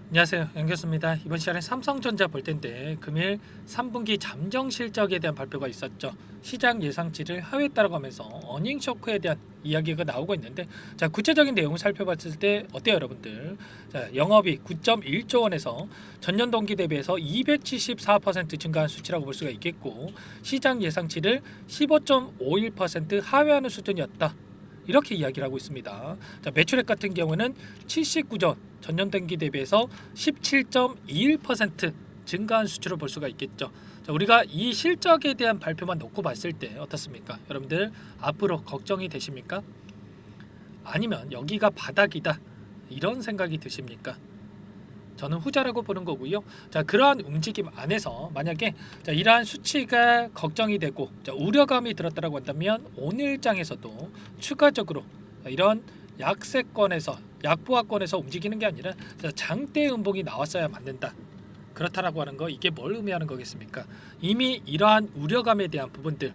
안녕하세요, 양교수입니다. 이번 시간에 삼성전자 볼 텐데 금일 3분기 잠정 실적에 대한 발표가 있었죠. 시장 예상치를 하회했다고 하면서 어닝 쇼크에 대한 이야기가 나오고 있는데, 자, 구체적인 내용을 살펴봤을 때 어때요, 여러분들? 자, 영업이 9.1조 원에서 전년 동기 대비해서 274% 증가한 수치라고 볼 수가 있겠고, 시장 예상치를 15.51% 하회하는 수준이었다, 이렇게 이야기를 하고 있습니다. 자, 매출액 같은 경우는 79조 원, 전년 동기 대비해서 17.21% 증가한 수치로 볼 수가 있겠죠. 자, 우리가 이 실적에 대한 발표만 놓고 봤을 때 어떻습니까? 여러분들 앞으로 걱정이 되십니까? 아니면 여기가 바닥이다, 이런 생각이 드십니까? 저는 후자라고 보는 거고요. 자, 그러한 움직임 안에서 만약에 이러한 수치가 걱정이 되고 우려감이 들었다고 한다면 오늘장에서도 추가적으로 이런 약세권에서 약보합권에서 움직이는 게 아니라 장대 음봉이 나왔어야 맞는다, 그렇다라고 하는 거, 이게 뭘 의미하는 거겠습니까? 이미 이러한 우려감에 대한 부분들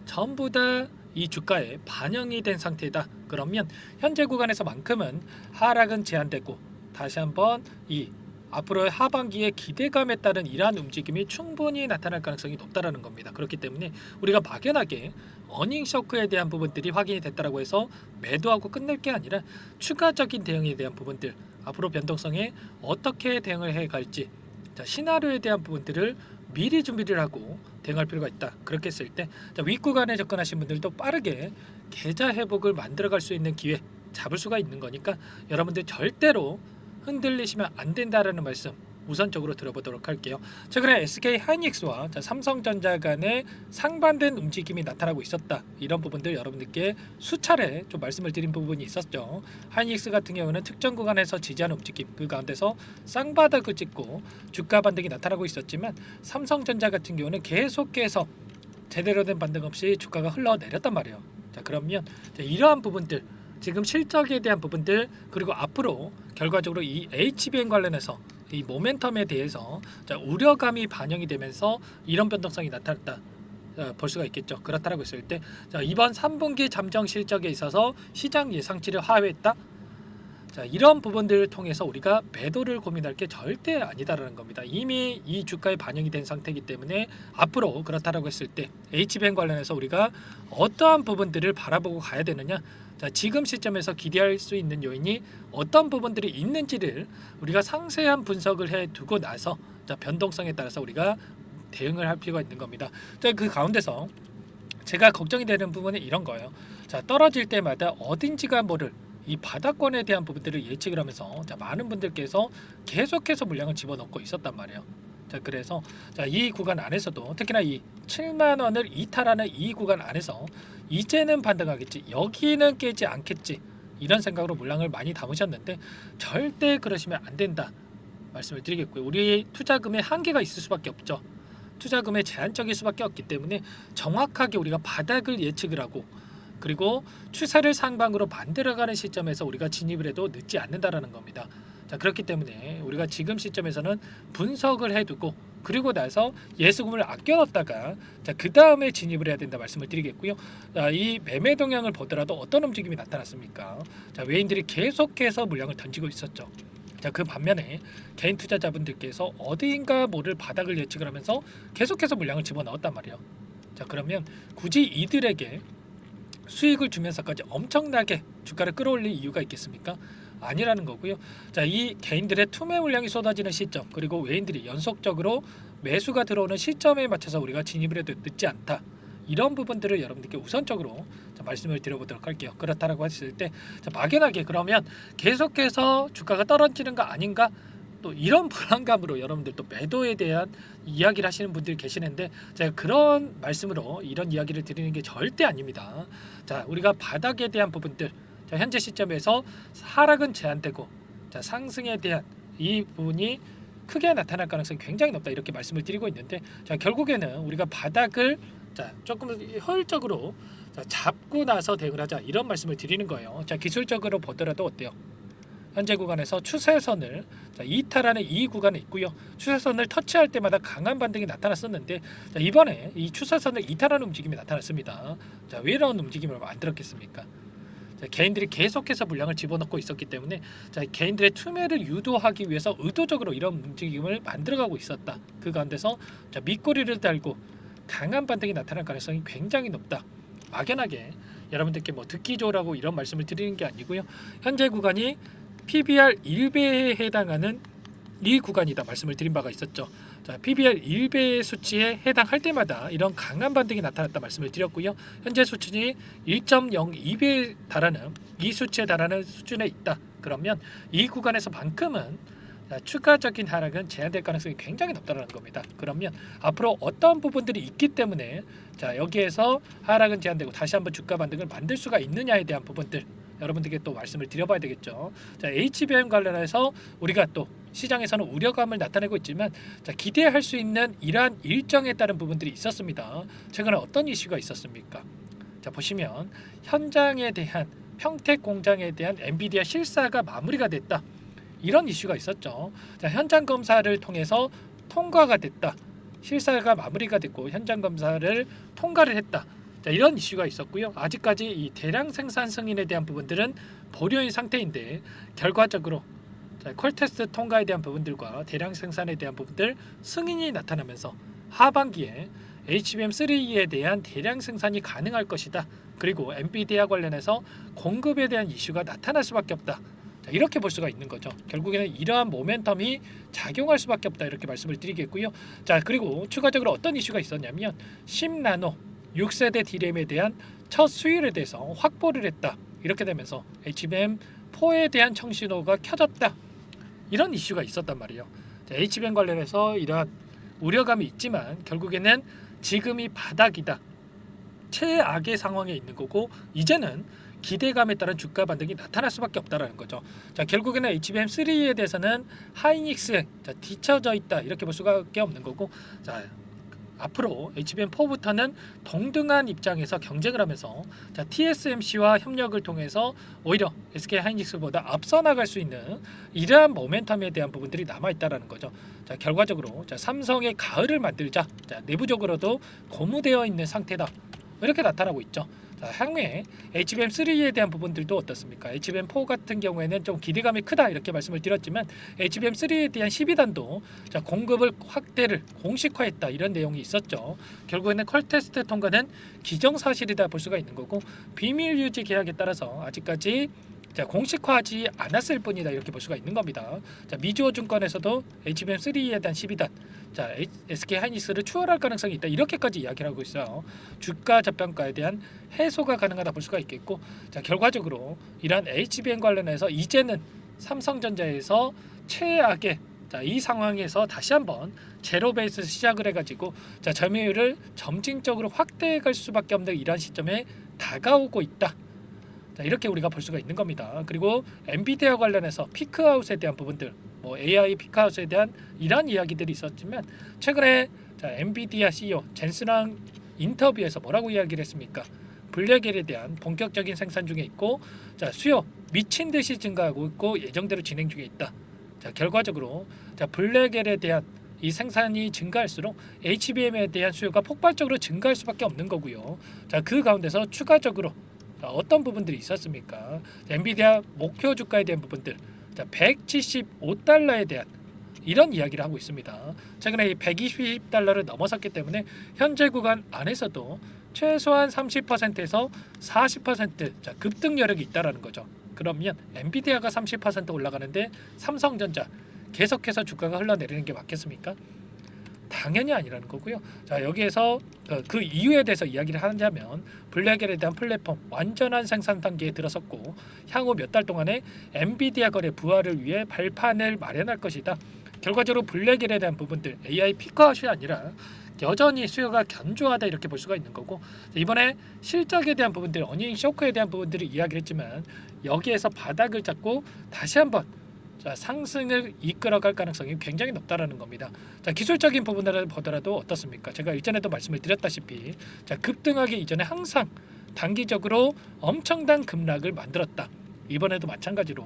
전부 다 이 주가에 반영이 된 상태다. 그러면 현재 구간에서만큼은 하락은 제한되고 다시 한번 이 앞으로의 하반기의 기대감에 따른 이러한 움직임이 충분히 나타날 가능성이 높다라는 겁니다. 그렇기 때문에 우리가 막연하게 어닝 쇼크에 대한 부분들이 확인이 됐다라고 해서 매도하고 끝낼 게 아니라 추가적인 대응에 대한 부분들, 앞으로 변동성에 어떻게 대응을 해 갈지, 자, 시나리오에 대한 부분들을 미리 준비를 하고 대응할 필요가 있다. 그렇게 했을 때 윗구간에 접근하신 분들도 빠르게 계좌 회복을 만들어갈 수 있는 기회 잡을 수가 있는 거니까 여러분들 절대로 흔들리시면 안 된다라는 말씀 우선적으로 들어보도록 할게요. 최근에 SK 하이닉스와 삼성전자 간의 상반된 움직임이 나타나고 있었다, 이런 부분들 여러분들께 수차례 좀 말씀을 드린 부분이 있었죠. 하이닉스 같은 경우는 특정 구간에서 지지하는 움직임, 그 가운데서 쌍바닥을 찍고 주가 반등이 나타나고 있었지만, 삼성전자 같은 경우는 계속해서 제대로 된 반등 없이 주가가 흘러내렸단 말이에요. 자, 그러면 이러한 부분들, 지금 실적에 대한 부분들, 그리고 앞으로 결과적으로 이 HBM 관련해서 이 모멘텀에 대해서 우려감이 반영이 되면서 이런 변동성이 나타났다, 볼 수가 있겠죠. 그렇다고 했을 때 이번 3분기 잠정 실적에 있어서 시장 예상치를 하회했다, 이런 부분들을 통해서 우리가 매도를 고민할 게 절대 아니다라는 겁니다. 이미 이 주가에 반영이 된 상태이기 때문에 앞으로 그렇다라고 했을 때 HBM 관련해서 우리가 어떠한 부분들을 바라보고 가야 되느냐, 지금 시점에서 기대할 수 있는 요인이 어떤 부분들이 있는지를 우리가 상세한 분석을 해 두고 나서 변동성에 따라서 우리가 대응을 할 필요가 있는 겁니다. 그 가운데서 제가 걱정이 되는 부분은 이런 거예요. 떨어질 때마다 어딘지가 모를 이 바닥권에 대한 부분들을 예측을 하면서 많은 분들께서 계속해서 물량을 집어넣고 있었단 말이에요. 그래서 이 구간 안에서도 특히나 이 7만 원을 이탈하는 이 구간 안에서 이제는 반등하겠지, 여기는 깨지 않겠지, 이런 생각으로 물량을 많이 담으셨는데 절대 그러시면 안 된다 말씀을 드리겠고요. 우리 투자금에 한계가 있을 수밖에 없죠. 투자금에 제한적일 수밖에 없기 때문에 정확하게 우리가 바닥을 예측을 하고, 그리고 추세를 상방으로 만들어가는 시점에서 우리가 진입을 해도 늦지 않는다라는 겁니다. 그렇기 때문에 우리가 지금 시점에서는 분석을 해두고, 그리고 나서 예수금을 아껴놨다가 그 다음에 진입을 해야 된다 말씀을 드리겠고요. 이 매매 동향을 보더라도 어떤 움직임이 나타났습니까? 외인들이 계속해서 물량을 던지고 있었죠. 그 반면에 개인 투자자분들께서 어디인가 모를 바닥을 예측을 하면서 계속해서 물량을 집어넣었단 말이에요. 그러면 굳이 이들에게 수익을 주면서까지 엄청나게 주가를 끌어올릴 이유가 있겠습니까? 아니라는 거고요. 이 개인들의 투매 물량이 쏟아지는 시점, 그리고 외인들이 연속적으로 매수가 들어오는 시점에 맞춰서 우리가 진입을 해도 늦지 않다, 이런 부분들을 여러분들께 우선적으로 말씀을 드려보도록 할게요. 그렇다라고 했을 때 막연하게 그러면 계속해서 주가가 떨어지는 거 아닌가, 또 이런 불안감으로 여러분들 또 매도에 대한 이야기를 하시는 분들이 계시는데, 제가 그런 말씀으로 이런 이야기를 드리는 게 절대 아닙니다. 우리가 바닥에 대한 부분들, 현재 시점에서 하락은 제한되고 상승에 대한 이 부분이 크게 나타날 가능성이 굉장히 높다, 이렇게 말씀을 드리고 있는데, 결국에는 우리가 바닥을 조금 효율적으로 잡고 나서 대응을 하자, 이런 말씀을 드리는 거예요. 기술적으로 보더라도 어때요? 현재 구간에서 추세선을 이탈하는 이 구간에 있고요. 추세선을 터치할 때마다 강한 반등이 나타났었는데, 이번에 이 추세선을 이탈하는 움직임이 나타났습니다. 왜 이런 움직임을 만들었겠습니까? 자, 개인들이 계속해서 물량을 집어넣고 있었기 때문에 자, 개인들의 투매를 유도하기 위해서 의도적으로 이런 움직임을 만들어가고 있었다. 그 가운데서 자, 밑꼬리를 달고 강한 반등이 나타날 가능성이 굉장히 높다. 막연하게 여러분들께 뭐 듣기 좋으라고 이런 말씀을 드리는 게 아니고요. 현재 구간이 PBR 1배에 해당하는 이 구간이다 말씀을 드린 바가 있었죠. 자, PBR 1배의 수치에 해당할 때마다 이런 강한 반등이 나타났다 말씀을 드렸고요. 현재 수준이 1.02배에 달하는 이 수치에 달하는 수준에 있다. 그러면 이 구간에서만큼은 자, 추가적인 하락은 제한될 가능성이 굉장히 높다는 겁니다. 그러면 앞으로 어떤 부분들이 있기 때문에 자, 여기에서 하락은 제한되고 다시 한번 주가 반등을 만들 수가 있느냐에 대한 부분들 여러분들께 또 말씀을 드려봐야 되겠죠. 자, HBM 관련해서 우리가 또 시장에서는 우려감을 나타내고 있지만 자, 기대할 수 있는 이러한 일정에 따른 부분들이 있었습니다. 최근에 어떤 이슈가 있었습니까? 자, 보시면 현장에 대한 평택 공장에 대한 엔비디아 실사가 마무리가 됐다. 이런 이슈가 있었죠. 자, 현장 검사를 통해서 통과가 됐다. 실사가 마무리가 됐고 현장 검사를 통과를 했다. 자, 이런 이슈가 있었고요. 아직까지 이 대량 생산 승인에 대한 부분들은 보류인 상태인데 결과적으로 자, 퀄테스트 통과에 대한 부분들과 대량 생산에 대한 부분들 승인이 나타나면서 하반기에 HBM3E에 대한 대량 생산이 가능할 것이다. 그리고 엔비디아 관련해서 공급에 대한 이슈가 나타날 수밖에 없다. 자, 이렇게 볼 수가 있는 거죠. 결국에는 이러한 모멘텀이 작용할 수밖에 없다. 이렇게 말씀을 드리겠고요. 자, 그리고 추가적으로 어떤 이슈가 있었냐면 10나노 6세대 D램에 대한 첫 수율에 대해서 확보를 했다. 이렇게 되면서 HBM4에 대한 청신호가 켜졌다. 이런 이슈가 있었단 말이에요. 자, HBM 관련해서 이러한 우려감이 있지만 결국에는 지금이 바닥이다. 최악의 상황에 있는 거고 이제는 기대감에 따른 주가 반등이 나타날 수밖에 없다라는 거죠. 자, 결국에는 HBM3에 대해서는 하이닉스에 뒤처져 있다. 이렇게 볼 수밖에 없는 거고 자, 앞으로 HBM4부터는 동등한 입장에서 경쟁을 하면서 자, TSMC와 협력을 통해서 오히려 SK 하이닉스보다 앞서 나갈 수 있는 이러한 모멘텀에 대한 부분들이 남아 있다라는 거죠. 자, 결과적으로 자, 삼성의 가을을 만들자. 자, 내부적으로도 고무되어 있는 상태다. 이렇게 나타나고 있죠. 자, 향후에 HBM3에 대한 부분들도 어떻습니까? HBM4 같은 경우에는 좀 기대감이 크다 이렇게 말씀을 드렸지만 HBM3에 대한 12단도 자, 공급을 확대를 공식화했다 이런 내용이 있었죠. 결국에는 퀄테스트 통과는 기정사실이다 볼 수가 있는 거고 비밀 유지 계약에 따라서 아직까지 자, 공식화하지 않았을 뿐이다 이렇게 볼 수가 있는 겁니다. 자, 미주호증권에서도 HBM3에 대한 12단 자, SK 하이닉스를 추월할 가능성이 있다 이렇게까지 이야기를 하고 있어요. 주가 저평가에 대한 해소가 가능하다 볼 수가 있겠고 자, 결과적으로 이러한 HBM 관련해서 이제는 삼성전자에서 최악의 자, 이 상황에서 다시 한번 제로 베이스 시작을 해가지고 자, 점유율을 점진적으로 확대해 갈 수밖에 없는 이러한 시점에 다가오고 있다. 자, 이렇게 우리가 볼 수가 있는 겁니다. 그리고 엔비디아 관련해서 피크아웃에 대한 부분들, 뭐 AI 피크아웃에 대한 이런 이야기들이 있었지만 최근에 자, 엔비디아 CEO 젠슨랑 인터뷰에서 뭐라고 이야기를 했습니까? 블랙엘에 대한 본격적인 생산 중에 있고, 자, 수요 미친 듯이 증가하고 있고 예정대로 진행 중에 있다. 자, 결과적으로 자, 블랙엘에 대한 이 생산이 증가할수록 HBM에 대한 수요가 폭발적으로 증가할 수밖에 없는 거고요. 자, 그 가운데서 추가적으로 어떤 부분들이 있었습니까? 엔비디아 목표 주가에 대한 부분들, 175달러에 대한 이런 이야기를 하고 있습니다. 최근에 이 120달러를 넘어섰기 때문에 현재 구간 안에서도 최소한 30%에서 40% 자, 급등 여력이 있다라는 거죠. 그러면 엔비디아가 30% 올라가는데 삼성전자 계속해서 주가가 흘러내리는 게 맞겠습니까? 당연히 아니라는 거고요. 자, 여기에서 그 이유에 대해서 이야기를 하자면 블랙엘에 대한 플랫폼 완전한 생산 단계에 들어섰고 향후 몇 달 동안에 엔비디아 거래 부활을 위해 발판을 마련할 것이다. 결과적으로 블랙엘에 대한 부분들 AI 피크아웃이 아니라 여전히 수요가 견조하다 이렇게 볼 수가 있는 거고 이번에 실적에 대한 부분들 어닝 쇼크에 대한 부분들을 이야기를 했지만 여기에서 바닥을 잡고 다시 한번 자, 상승을 이끌어갈 가능성이 굉장히 높다라는 겁니다. 자, 기술적인 부분을 보더라도 어떻습니까? 제가 이전에도 말씀을 드렸다시피 자, 급등하기 이전에 항상 단기적으로 엄청난 급락을 만들었다. 이번에도 마찬가지로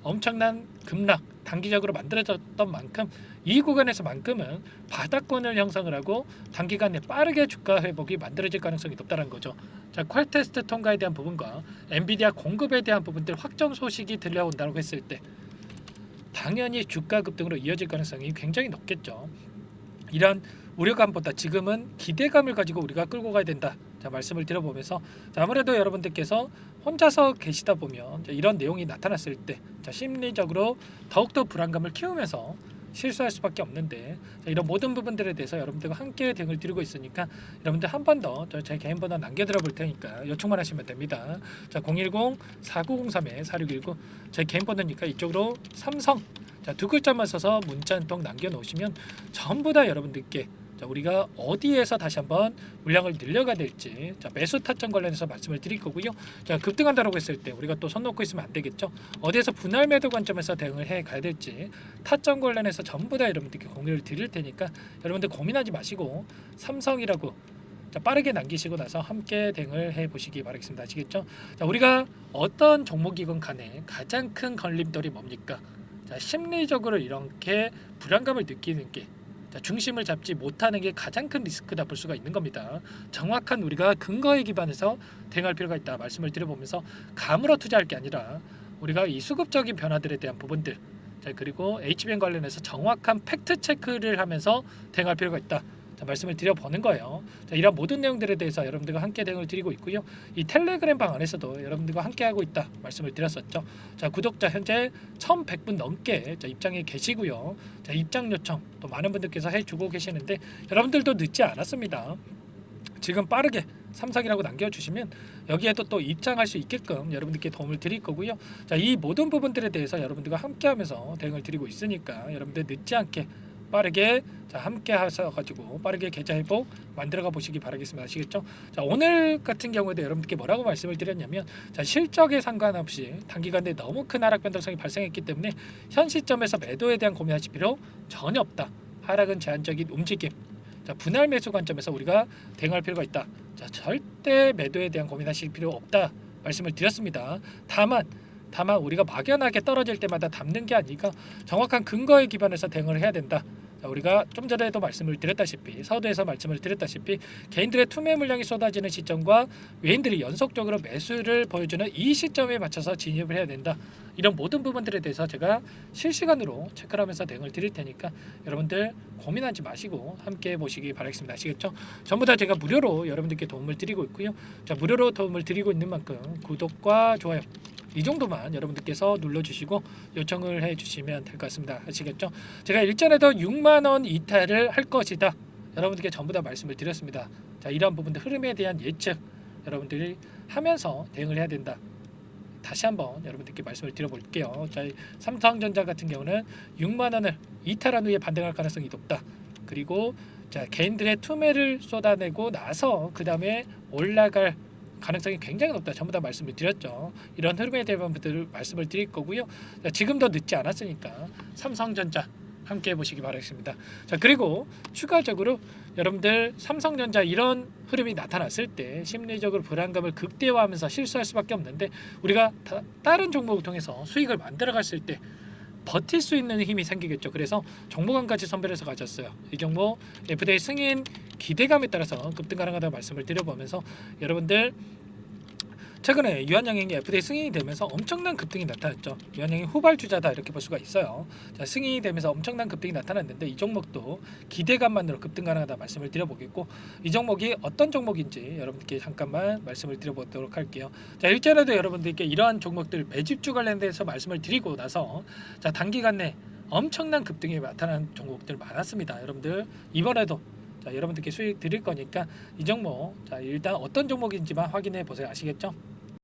엄청난 급락 단기적으로 만들어졌던 만큼 이 구간에서만큼은 바닥권을 형성을 하고 단기간에 빠르게 주가 회복이 만들어질 가능성이 높다는 거죠. 자, 퀄테스트 통과에 대한 부분과 엔비디아 공급에 대한 부분들 확정 소식이 들려온다고 했을 때 당연히 주가 급등으로 이어질 가능성이 굉장히 높겠죠. 이런 우려감보다 지금은 기대감을 가지고 우리가 끌고 가야 된다. 자, 말씀을 드려보면서 자, 아무래도 여러분들께서 혼자서 계시다 보면 자, 이런 내용이 나타났을 때 자, 심리적으로 더욱더 불안감을 키우면서 실수할 수밖에 없는데 자, 이런 모든 부분들에 대해서 여러분들과 함께 대응을 드리고 있으니까 여러분들 한 번 더 제 개인 번호 남겨드려 볼 테니까 요청만 하시면 됩니다. 자, 010-4903-4619 제 개인 번호니까 이쪽으로 삼성 자, 두 글자만 써서 문자 한 통 남겨놓으시면 전부 다 여러분들께 자, 우리가 어디에서 다시 한번 물량을 늘려가야 될지 자, 매수 타점 관련해서 말씀을 드릴 거고요. 자, 급등한다라고 했을 때 우리가 또 손 놓고 있으면 안 되겠죠. 어디에서 분할 매도 관점에서 대응을 해 가야 될지 타점 관련해서 전부 다 여러분들께 공유를 드릴 테니까 여러분들 고민하지 마시고 삼성이라고 자, 빠르게 남기시고 나서 함께 대응을 해 보시기 바라겠습니다. 아시겠죠? 자, 우리가 어떤 종목이건 간에 가장 큰 걸림돌이 뭡니까? 자, 심리적으로 이렇게 불안감을 느끼는 게 자, 중심을 잡지 못하는 게 가장 큰 리스크다 볼 수가 있는 겁니다. 정확한 우리가 근거에 기반해서 대응할 필요가 있다 말씀을 드려보면서 감으로 투자할 게 아니라 우리가 이 수급적인 변화들에 대한 부분들 자, 그리고 HBM 관련해서 정확한 팩트 체크를 하면서 대응할 필요가 있다. 자, 말씀을 드려보는 거예요. 자, 이런 모든 내용들에 대해서 여러분들과 함께 대응을 드리고 있고요. 이 텔레그램 방 안에서도 여러분들과 함께 하고 있다 말씀을 드렸었죠. 자, 구독자 현재 1,100분 넘게 자, 입장에 계시고요. 자, 입장 요청 또 많은 분들께서 해주고 계시는데 여러분들도 늦지 않았습니다. 지금 빠르게 삼성이라고 남겨주시면 여기에도 또 입장할 수 있게끔 여러분들께 도움을 드릴 거고요. 자, 이 모든 부분들에 대해서 여러분들과 함께하면서 대응을 드리고 있으니까 여러분들 늦지 않게 빠르게 자, 함께 하셔가지고 빠르게 계좌 회복 만들어가 보시기 바라겠습니다. 아시겠죠? 자, 오늘 같은 경우에도 여러분들께 뭐라고 말씀을 드렸냐면 자, 실적에 상관없이 단기간 내에 너무 큰 하락 변동성이 발생했기 때문에 현 시점에서 매도에 대한 고민하실 필요 전혀 없다. 하락은 제한적인 움직임. 자, 분할 매수 관점에서 우리가 대응할 필요가 있다. 자, 절대 매도에 대한 고민하실 필요 없다 말씀을 드렸습니다. 다만 우리가 막연하게 떨어질 때마다 담는 게 아니라 정확한 근거에 기반해서 대응을 해야 된다. 자, 우리가 좀 전에도 말씀을 드렸다시피 서두에서 말씀을 드렸다시피 개인들의 투매 물량이 쏟아지는 시점과 외인들이 연속적으로 매수를 보여주는 이 시점에 맞춰서 진입을 해야 된다. 이런 모든 부분들에 대해서 제가 실시간으로 체크를 하면서 대응을 드릴 테니까 여러분들 고민하지 마시고 함께 보시기 바라겠습니다. 아시겠죠? 전부 다 제가 무료로 여러분들께 도움을 드리고 있고요. 자, 무료로 도움을 드리고 있는 만큼 구독과 좋아요 이 정도만 여러분들께서 눌러주시고 요청을 해주시면 될 것 같습니다. 아시겠죠? 제가 일전에도 6만원 이탈을 할 것이다. 여러분들께 전부 다 말씀을 드렸습니다. 자, 이러한 부분들 흐름에 대한 예측 여러분들이 하면서 대응을 해야 된다. 다시 한번 여러분들께 말씀을 드려볼게요. 자, 삼성전자 같은 경우는 6만원을 이탈한 후에 반등할 가능성이 높다. 그리고 자, 개인들의 투매를 쏟아내고 나서 그 다음에 올라갈 가능성이 굉장히 높다. 전부 다 말씀을 드렸죠. 이런 흐름에 대한 분들 말씀을 드릴 거고요. 자, 지금도 늦지 않았으니까 삼성전자 함께 해보시기 바라겠습니다. 자, 그리고 추가적으로 여러분들 삼성전자 이런 흐름이 나타났을 때 심리적으로 불안감을 극대화하면서 실수할 수밖에 없는데 우리가 다른 종목을 통해서 수익을 만들어갔을 때 버틸 수 있는 힘이 생기겠죠. 그래서 종목 한 가지 선별해서 가졌어요. 이 종목 FDA 승인 기대감에 따라서 급등 가능하다고 말씀을 드려보면서 여러분들 최근에 유한양행이 FDA 승인이 되면서 엄청난 급등이 나타났죠. 유한양행 후발주자다 이렇게 볼 수가 있어요. 자, 승인이 되면서 엄청난 급등이 나타났는데 이 종목도 기대감만으로 급등 가능하다 말씀을 드려보겠고 이 종목이 어떤 종목인지 여러분들께 잠깐만 말씀을 드려보도록 할게요. 자, 일전에도 여러분들께 이러한 종목들 매집주 관련돼서 말씀을 드리고 나서 자, 단기간 내 엄청난 급등이 나타난 종목들 많았습니다. 여러분들 이번에도 자, 여러분들께 수익 드릴 거니까 이 종목 자, 일단 어떤 종목인지만 확인해 보세요. 아시겠죠?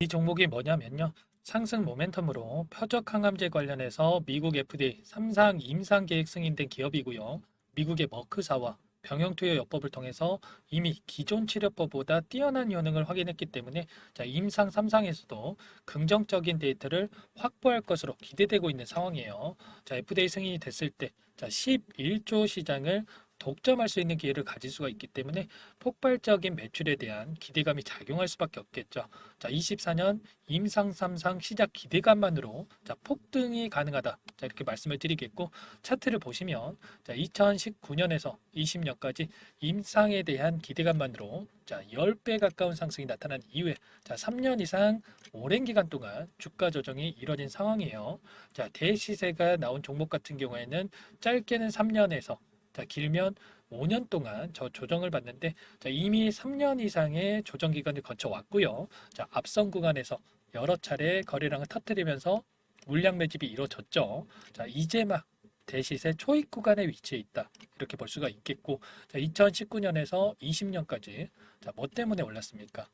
이 종목이 뭐냐면요. 상승 모멘텀으로 표적 항암제 관련해서 미국 FDA 3상 임상 계획 승인된 기업이고요. 미국의 머크사와 병용투여 요법을 통해서 이미 기존 치료법보다 뛰어난 효능을 확인했기 때문에 자, 임상 3상에서도 긍정적인 데이터를 확보할 것으로 기대되고 있는 상황이에요. 자, FDA 승인이 됐을 때 자, 11조 시장을 독점할 수 있는 기회를 가질 수가 있기 때문에 폭발적인 매출에 대한 기대감이 작용할 수밖에 없겠죠. 자, 24년 임상 3상 시작 기대감만으로 자, 폭등이 가능하다. 자, 이렇게 말씀을 드리겠고 차트를 보시면 자, 2019년에서 20년까지 임상에 대한 기대감만으로 자, 10배 가까운 상승이 나타난 이후에 자, 3년 이상 오랜 기간 동안 주가 조정이 이뤄진 상황이에요. 자, 대시세가 나온 종목 같은 경우에는 짧게는 3년에서 자, 길면 5년 동안 저 조정을 받는데 자, 이미 3년 이상의 조정 기간을 거쳐 왔고요. 자, 앞선 구간에서 여러 차례 거래량을 터뜨리면서 물량 매집이 이루어졌죠. 자, 이제 막 대시세 초입 구간에 위치해 있다. 이렇게 볼 수가 있겠고, 자, 2019년에서 20년까지 자, 뭐 때문에 올랐습니까?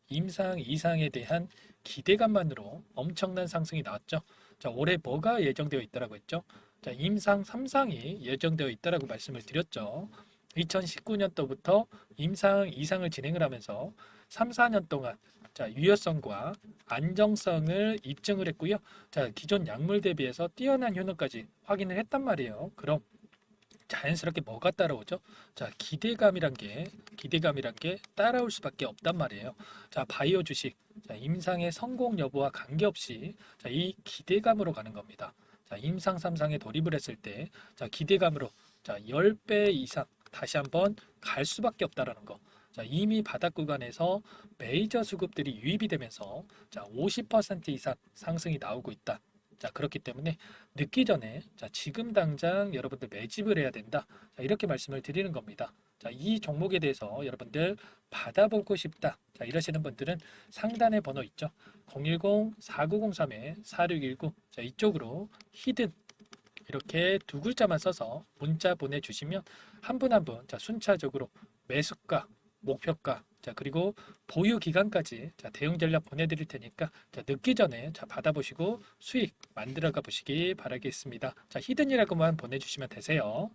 임상 이상에 대한 기대감만으로 엄청난 상승이 나왔죠. 자, 올해 뭐가 예정되어 있다라고 했죠? 자, 임상 3상이 예정되어 있다라고 말씀을 드렸죠. 2019년도부터 임상 이상을 진행을 하면서 3, 4년 동안 자, 유효성과 안정성을 입증을 했고요. 자, 기존 약물 대비해서 뛰어난 효능까지 확인을 했단 말이에요. 그럼 자연스럽게 뭐가 따라오죠? 자, 기대감이란 게 따라올 수밖에 없단 말이에요. 자, 바이오 주식, 자, 임상의 성공 여부와 관계없이 자, 이 기대감으로 가는 겁니다. 자, 임상 3상에 돌입을 했을 때, 자, 기대감으로 자, 10배 이상 다시 한번 갈 수밖에 없다라는 거. 자, 이미 바닥 구간에서 메이저 수급들이 유입이 되면서 자, 50% 이상 상승이 나오고 있다. 자, 그렇기 때문에 늦기 전에 자, 지금 당장 여러분들 매집을 해야 된다. 자, 이렇게 말씀을 드리는 겁니다. 자, 이 종목에 대해서 여러분들 받아보고 싶다. 자, 이러시는 분들은 상단에 번호 있죠. 010-4903-4619. 자, 이쪽으로 히든 이렇게 두 글자만 써서 문자 보내주시면 한 분 한 분 자, 순차적으로 매수가, 목표가, 자, 그리고 보유 기간까지 자, 대응 전략 보내드릴 테니까 자, 늦기 전에 자, 받아보시고 수익 만들어가 보시기 바라겠습니다. 자, 히든이라고만 보내주시면 되세요.